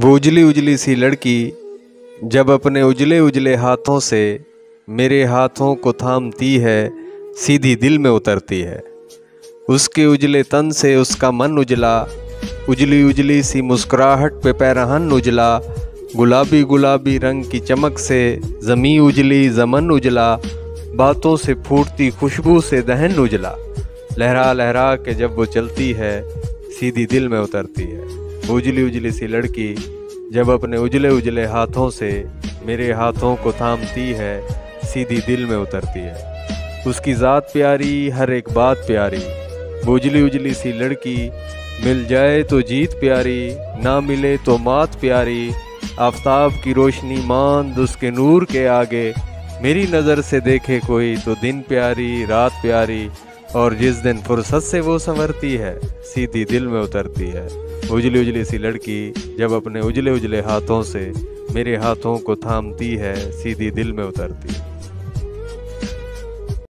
वो उजली उजली सी लड़की जब अपने उजले उजले हाथों से मेरे हाथों को थामती है, सीधी दिल में उतरती है। उसके उजले तन से उसका मन उजला, उजली उजली सी मुस्कुराहट पे पैरहन उजला, गुलाबी गुलाबी रंग की चमक से ज़मी उजली ज़मन उजला, बातों से फूटती खुशबू से दहन उजला। लहरा लहरा के जब वो चलती है, सीधी दिल में उतरती है। उजली उजली सी लड़की जब अपने उजले उजले हाथों से मेरे हाथों को थामती है, सीधी दिल में उतरती है। उसकी ज़ात प्यारी, हर एक बात प्यारी। वो उजली उजली सी लड़की मिल जाए तो जीत प्यारी, ना मिले तो मात प्यारी। आफताब की रोशनी मांद उसके नूर के आगे, मेरी नज़र से देखे कोई तो दिन प्यारी, रात प्यारी। और जिस दिन फुर्सत से वो संवरती है, सीधी दिल में उतरती है। उजली उजली सी लड़की जब अपने उजले उजले हाथों से मेरे हाथों को थामती है, सीधी दिल में उतरती है।